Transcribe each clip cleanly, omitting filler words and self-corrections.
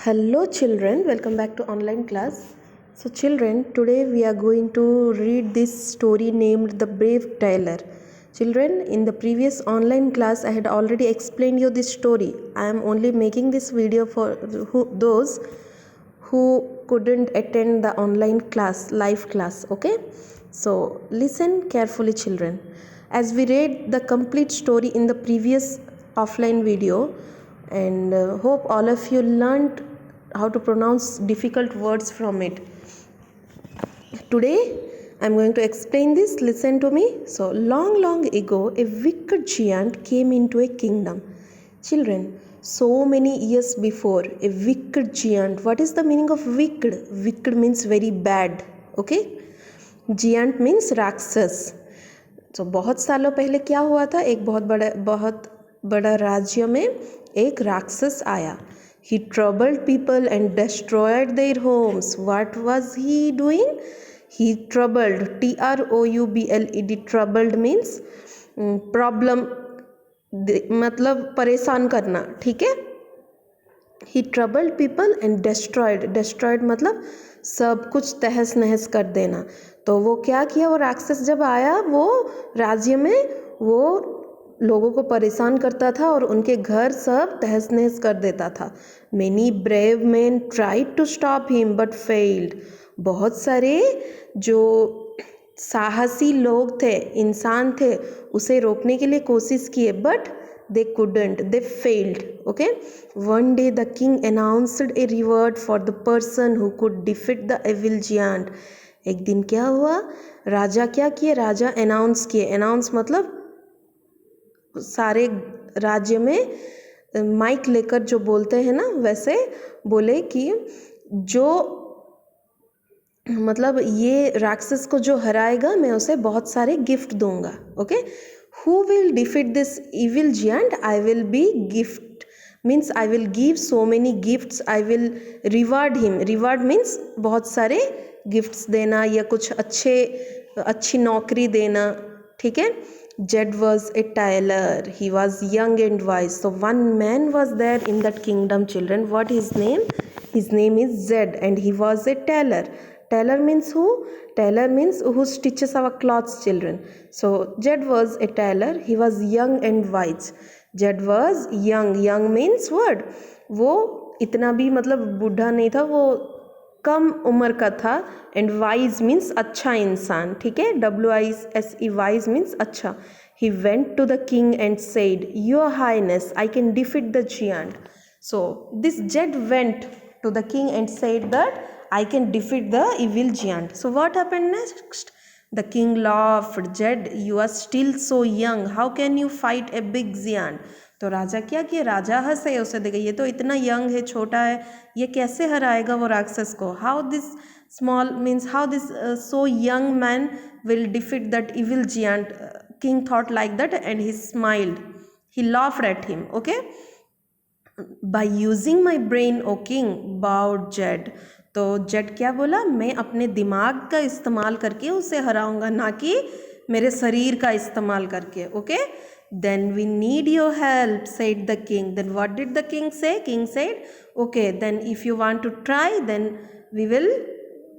Hello children, welcome back to online class. So children, today we are going to read this story named The Brave Tailor. Children, in the previous online class I had already explained you this story. I am only making this video for those who couldn't attend the online class, live class, okay? So listen carefully children. As we read the complete story in the previous offline video, and hope all of you learned how to pronounce difficult words from it. Today I'm going to explain this. Listen to me. So long ago a wicked giant came into a kingdom. Children, so many years before, a wicked giant. What is the meaning of wicked? Wicked means very bad, okay? Giant means राक्षस. तो बहुत सालों पहले क्या हुआ था, एक बहुत बड़ा राज्य में एक राक्षस आया. He troubled people and destroyed their homes. What was he doing? He troubled, T-R-O-U-B-L-E-D. Troubled means problem, मतलब परेशान करना, ठीक है. He troubled people and destroyed मतलब सब कुछ तहस नहस कर देना. तो वो क्या किया, वो राक्षस जब आया वो राज्य में वो लोगों को परेशान करता था और उनके घर सब तहस नहस कर देता था. Many brave men tried to stop him but failed. बहुत सारे जो साहसी लोग थे, इंसान थे, उसे रोकने के लिए कोशिश किए, but they couldn't, they failed, okay? One day the king announced a reward for the person who could defeat the evil giant. एक दिन क्या हुआ, राजा क्या किए, राजा अनाउंस किए. अनाउंस मतलब सारे राज्य में माइक लेकर जो बोलते हैं ना, वैसे बोले कि जो मतलब ये राक्षस को जो हराएगा मैं उसे बहुत सारे गिफ्ट दूंगा, okay? Who will defeat this evil giant? I will be gift, means I will give so many gifts. I will reward him. Reward means बहुत सारे गिफ्ट्स देना या कुछ अच्छी नौकरी देना, ठीक है. Jed was a tailor. He was young and wise. So one man was there in that kingdom, children. What his name? His name is Jed and he was a tailor. Tailor means who? Tailor means who stitches our clothes, children. So Jed was a tailor. He was young and wise. Jed was young. Young means what? वो इतना भी मतलब बूढ़ा नहीं था, वो कम उम्र का था. एंड वाइज मीन्स अच्छा इंसान, ठीक है. WISE, वाइज मीन्स अच्छा. He went to the king and said, your highness, I can defeat the giant. So this Jade went to the king and said that I can defeat the evil giant. So what happened next? The king laughed. Jed, you are still so young. How can you fight a big giant? तो राजा क्या किया, राजा हंसे, उसे देखा ये तो इतना young है, छोटा है, ये कैसे हराएगा वो राक्षस को. How this small means how this so young man will defeat that evil giant. King thought like that and he smiled. He laughed at him, okay? By using my brain, O king, bowed Jed. तो Z क्या बोला, मैं अपने दिमाग का इस्तेमाल करके उसे हराऊंगा, ना कि मेरे शरीर का इस्तेमाल करके, okay? Then we need your help, said the king. Then what did the king say? King said, okay then if you want to try then we will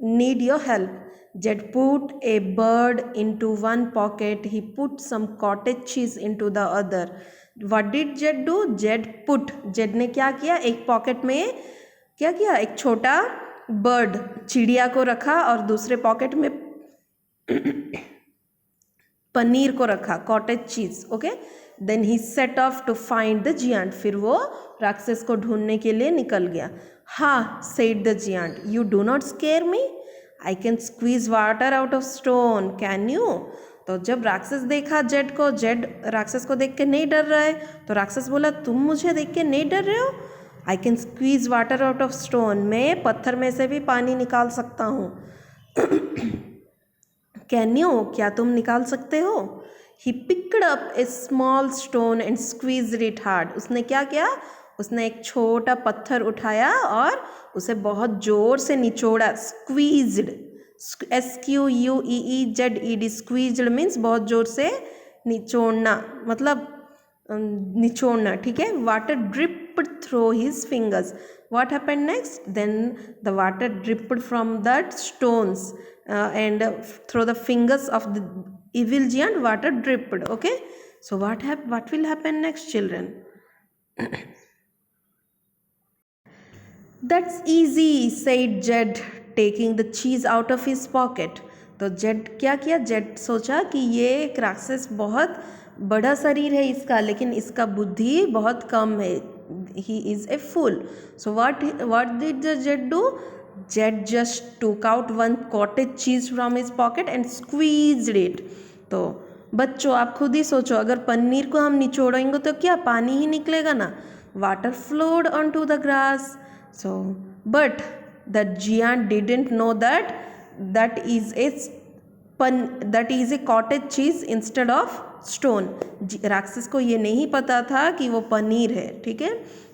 need your help. Jed put a bird into one pocket. He put some cottage cheese into the other. What did Jed do? Jed ने क्या किया, एक pocket में क्या किया, एक छोटा bird, चिड़िया को रखा और दूसरे पॉकेट में पनीर को रखा, cottage cheese, okay. Then he set off to find the giant. फिर वो राक्षस को ढूंढने के लिए निकल गया. हाँ, said the giant, you do not scare me. I can squeeze water out of stone, can you? तो जब राक्षस देखा जेड को, जेड राक्षस को देख के नहीं डर रहा है, तो राक्षस बोला, तुम मुझे देख के नहीं डर रहे हो? I can squeeze water out of stone, मैं पत्थर में से भी पानी निकाल सकता हूँ. कैन यू, क्या तुम निकाल सकते हो? He picked up A small stone and squeezed it hard. उसने क्या किया, उसने एक छोटा पत्थर उठाया और उसे बहुत जोर से निचोड़ा. Squeezed, SQUEEZED. स्क्वीज्ड मीन्स बहुत जोर से निचोड़ना, मतलब निचोड़ना, ठीक है. Water drip dripped through his fingers. What happened next? Then the water dripped from that stones and through the fingers of the evil giant water dripped. Okay, so what will happen next, children? That's easy, said Jed, taking the cheese out of his pocket. तो Z क्या किया? Z सोचा कि ये एक राक्षस बहुत बड़ा शरीर है इसका, लेकिन इसका बुद्धि बहुत कम है. He is a fool. So what did the Jed do? Jed just took out one cottage cheese from his pocket and squeezed it. तो बच्चों आप खुद ही सोचो, अगर पनीर को हम निचोड़ेंगे तो क्या पानी ही निकलेगा ना? Water flowed onto the grass. So, but the giant didn't know that is a cottage cheese instead of stone. राक्षस को ये नहीं पता था कि वो पनीर है. ठीक है.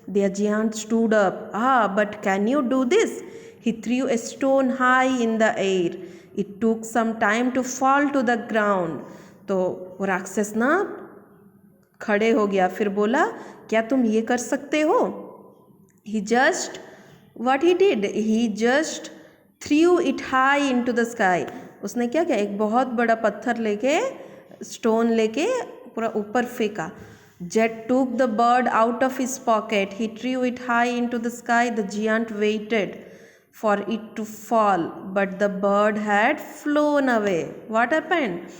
The giant stood up. But can you do this? He threw a stone high in the air. It took some time to fall to the ground. तो वो राक्षस ना खड़े हो गया, फिर बोला क्या तुम ये कर सकते हो? What he did? He just threw it high into the sky. उसने क्या किया? एक बहुत बड़ा पत्थर लेके, स्टोन लेके पूरा ऊपर फेंका. Jed took the bird out of his pocket. He threw it high into the sky. The giant waited for it to fall, but the bird had flown away. What happened?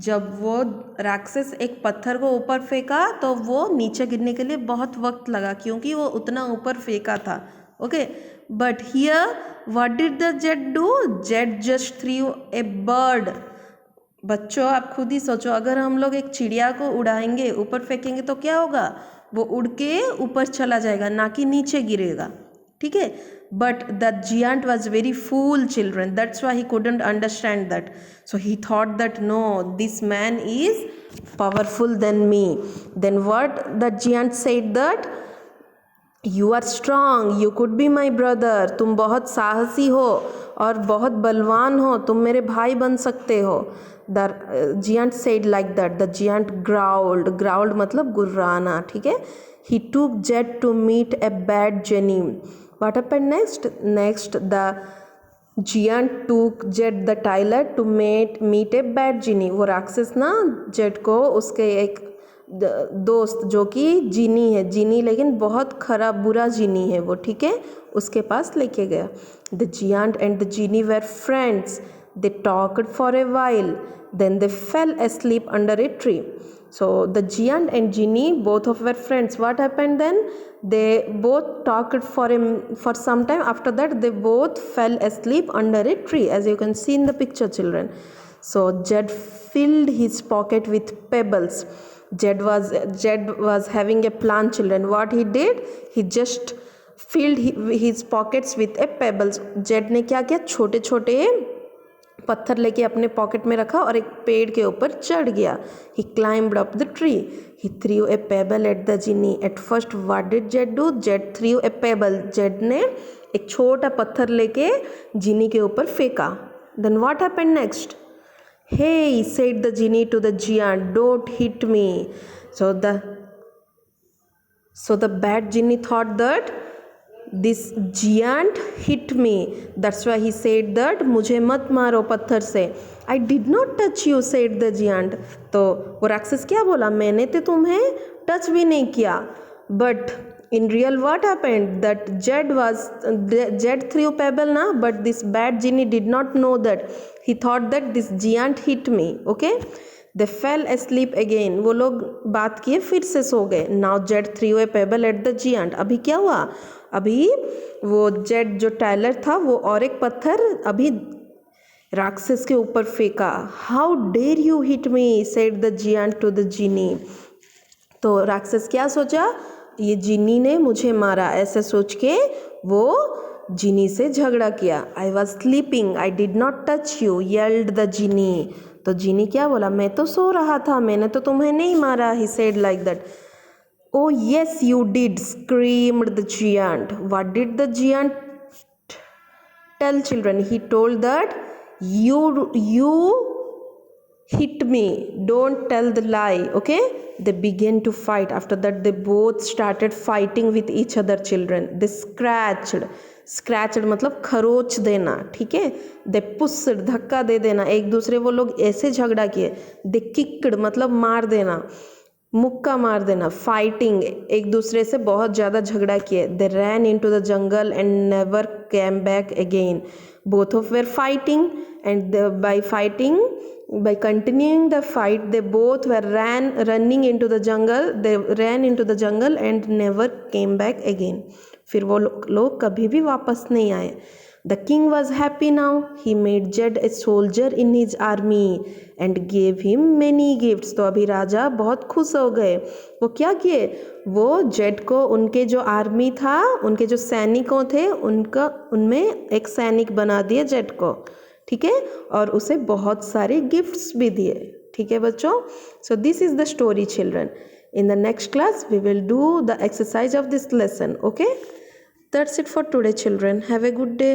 जब वो राक्षस एक पत्थर को ऊपर फेंका तो वो नीचे गिरने के लिए बहुत वक्त लगा, क्योंकि वो उतना ऊपर फेंका था. Okay, but here what did the Z do? Z just through a bird. बच्चों आप खुद ही सोचो, अगर हम लोग एक चिड़िया को उड़ाएंगे, ऊपर फेंकेंगे तो क्या होगा? वो उड़ के ऊपर चला जाएगा, ना कि नीचे गिरेगा. ठीक है. But the giant was very fool, children. That's why he couldn't understand that. So he thought that no, this man is powerful than me. Then what the giant said that you are strong, you could be my brother. तुम बहुत साहसी हो और बहुत बलवान हो, तुम मेरे भाई बन सकते हो. The giant said like that. The giant growled. Growled मतलब गुर्राना. ठीक है. He took Jed to meet a bad genie. What happened next? Next, the giant took Jed the tailor to meet a bad genie. वो राक्षस ना Z को उसके एक दोस्त जो कि जीनी है, जीनी लेकिन बहुत खराब बुरा जीनी है वो. ठीक है. उसके पास लेके गया. The giant and the genie were friends. They talked for a while. Then they fell asleep under a tree. So the giant and genie both of were friends. What happened then? They both talked for some time. After that they both fell asleep under a tree, as you can see in the picture, children. So Jed filled his pocket with pebbles. Jed was having a plan, children. What he did? He just filled his pockets with a pebbles. Jed ने क्या किया? छोटे छोटे पत्थर लेके अपने pocket में रखा और एक पेड़ के ऊपर चढ़ गया. He climbed up the tree. He threw a pebble at the genie. At first, what did Jed do? Jed threw a pebble. Jed ने एक छोटा पत्थर लेके जीनी के ऊपर फेंका. Then what happened next? Hey, said the genie to the giant, don't hit me. So the bad genie thought that this giant hit me. That's why he said that मुझे मत मारो पत्थर से. I did not touch you, said the giant. तो वो राक्षस क्या बोला? मैंने तो तुम्हें टच भी नहीं किया. But in real what happened? That Jed threw pebble na, but this bad genie did not know that. He thought that this giant hit me. Okay. They fell asleep again. वो लोग बात किए, फिर से सो गए. Now Jed threw a pebble at the giant. अभी क्या हुआ? अभी वो जेड जो टाइलर था वो और एक पत्थर अभी राक्षस के ऊपर फेंका. How dare you hit me, said the giant to the genie. तो राक्षस क्या सोचा? ये जीनी ने मुझे मारा. ऐसे सोच के वो जीनी से झगड़ा किया. I was sleeping, I did not touch you, yelled the genie. तो जीनी क्या बोला? मैं तो सो रहा था, मैंने तो तुम्हें नहीं मारा. He said like that. Oh yes, you did, screamed the giant. What did the giant tell, children? He told that you hit me, don't tell the lie. Okay, they began to fight. After that they both started fighting with each other. Children, they scratched मतलब खरोच देना, ठीक है. दे pushed, धक्का दे देना एक दूसरे, वो लोग ऐसे झगड़ा किए. दे किक्ड मतलब मार देना, मुक्का मार देना. फाइटिंग, एक दूसरे से बहुत ज़्यादा झगड़ा किए. They ran into the jungle and never came back again. Both of were fighting and by continuing the fight they both were running into the jungle. They ran into the jungle and never came back again. फिर वो लोग कभी भी वापस नहीं आए. The king was happy now. He made Jed a soldier in his army and gave him many gifts. तो अभी राजा बहुत खुश हो गए. वो क्या किए, वो जेड को, उनके जो आर्मी था, उनके जो सैनिकों थे, उनमें एक सैनिक बना दिए जेड को, ठीक है, और उसे बहुत सारे गिफ्ट्स भी दिए. ठीक है बच्चों. So this is the story children. In the next class we will do the exercise of this lesson. Okay, that's it for today children. Have a good day.